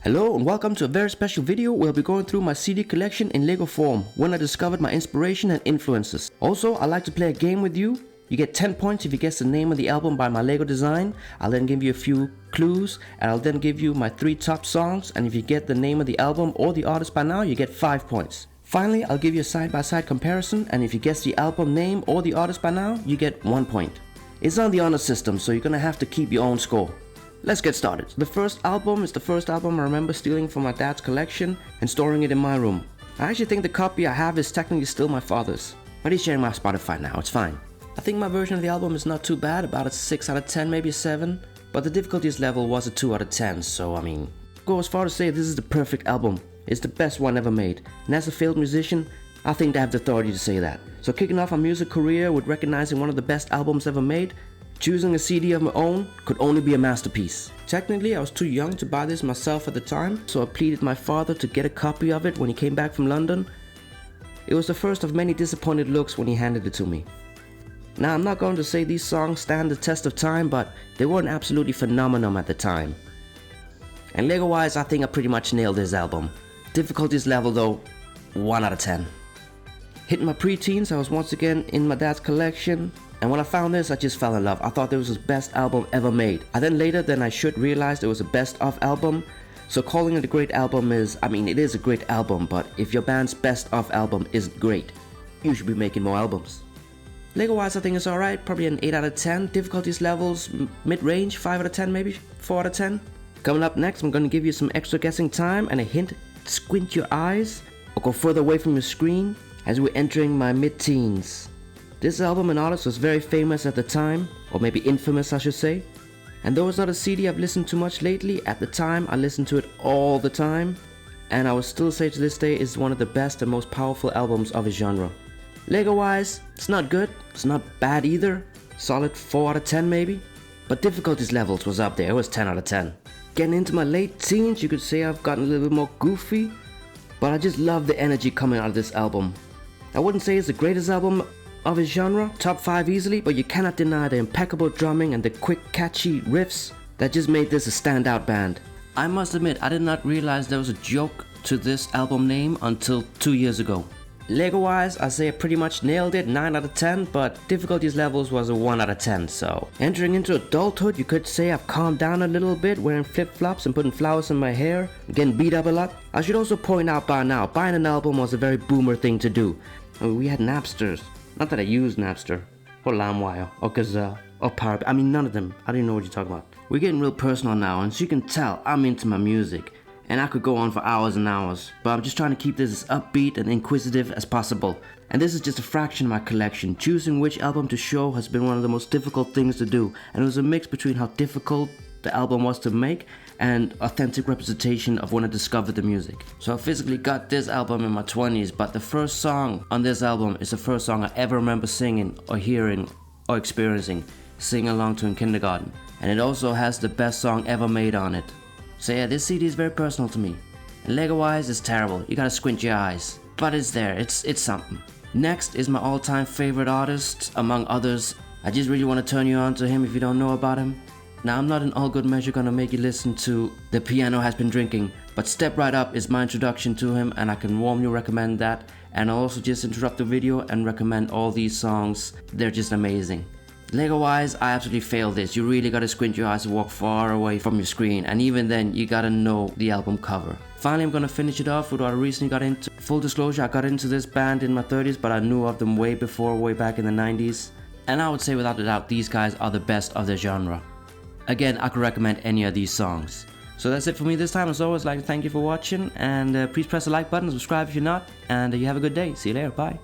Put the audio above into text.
Hello and welcome to a very special video where I'll be going through my CD collection in Lego form when I discovered my inspiration and influences. Also, I like to play a game with you. You get 10 points if you guess the name of the album by my Lego design. I'll then give you a few clues and I'll then give you my 3 top songs, and if you get the name of the album or the artist by now, you get 5 points. Finally, I'll give you a side-by-side comparison, and if you guess the album name or the artist by now, you get 1 point. It's on the honor system, so you're gonna have to keep your own score. Let's get started. The first album is the first album I remember stealing from my dad's collection and storing it in my room. I actually think the copy I have is technically still my father's, but he's sharing my Spotify now, it's fine. I think my version of the album is not too bad, about a 6 out of 10, maybe a 7, but the difficulties level was a 2 out of 10, so I mean, go as far to say this is the perfect album. It's the best one ever made, and as a failed musician, I think I have the authority to say that. So kicking off my music career with recognizing one of the best albums ever made, choosing a CD of my own could only be a masterpiece. Technically, I was too young to buy this myself at the time, so I pleaded my father to get a copy of it when he came back from London. It was the first of many disappointed looks when he handed it to me. Now, I'm not going to say these songs stand the test of time, but they were an absolutely phenomenon at the time. And Lego-wise, I think I pretty much nailed this album. Difficulties level though, 1 out of 10. Hitting my pre-teens, I was once again in my dad's collection, and when I found this, I just fell in love. I thought this was his best album ever made. I then later than I should realized it was a best of album, so calling it a great album is, I mean, it is a great album, but if your band's best of album isn't great, you should be making more albums. Lego-wise, I think it's alright, probably an 8 out of 10. Difficulties levels, mid-range, 5 out of 10 maybe, 4 out of 10. Coming up next, I'm going to give you some extra guessing time and a hint, squint your eyes or go further away from your screen as we're entering my mid-teens. This album and artist was very famous at the time, or maybe infamous I should say, and though it's not a CD I've listened to much lately, at the time I listened to it all the time, and I would still say to this day it's one of the best and most powerful albums of its genre. Lego-wise, it's not good, it's not bad either, solid 4 out of 10 maybe, but difficulties levels was up there, it was 10 out of 10. Getting into my late teens, you could say I've gotten a little bit more goofy, but I just love the energy coming out of this album. I wouldn't say it's the greatest album of his genre, top 5 easily, but you cannot deny the impeccable drumming and the quick catchy riffs that just made this a standout band. I must admit, I did not realize there was a joke to this album name until 2 years ago. Lego-wise, I say I pretty much nailed it, 9 out of 10, but difficulties levels was a 1 out of 10, so. Entering into adulthood, you could say I've calmed down a little bit, wearing flip-flops and putting flowers in my hair, getting beat up a lot. I should also point out by now, buying an album was a very boomer thing to do. I mean, we had Napsters. Not that I used Napster, or LimeWire, or Gazelle, or Pirate. I mean, none of them. I don't even know what you're talking about. We're getting real personal now, and so you can tell I'm into my music. And I could go on for hours and hours, but I'm just trying to keep this as upbeat and inquisitive as possible. And this is just a fraction of my collection. Choosing which album to show has been one of the most difficult things to do, and it was a mix between how difficult the album was to make and authentic representation of when I discovered the music. So I physically got this album in my 20s, but the first song on this album is the first song I ever remember singing or hearing or experiencing, singing along to in kindergarten. And it also has the best song ever made on it. So yeah, this CD is very personal to me. And Lego-wise, it's terrible. You gotta squint your eyes. But it's there, it's something. Next is my all-time favorite artist, among others. I just really want to turn you on to him if you don't know about him. Now, I'm not in all good measure gonna make you listen to The Piano Has Been Drinking, but Step Right Up is my introduction to him, and I can warmly recommend that. And I'll also just interrupt the video and recommend all these songs. They're just amazing. Lego-wise, I absolutely failed this. You really gotta squint your eyes and walk far away from your screen, and even then, you gotta know the album cover. Finally, I'm gonna finish it off with what I recently got into. Full disclosure, I got into this band in my 30s, but I knew of them way before, way back in the 90s. And I would say without a doubt, these guys are the best of their genre. Again, I could recommend any of these songs. So that's it for me this time. As always, I'd like to thank you for watching, and please press the like button, subscribe if you're not, and you have a good day. See you later, bye.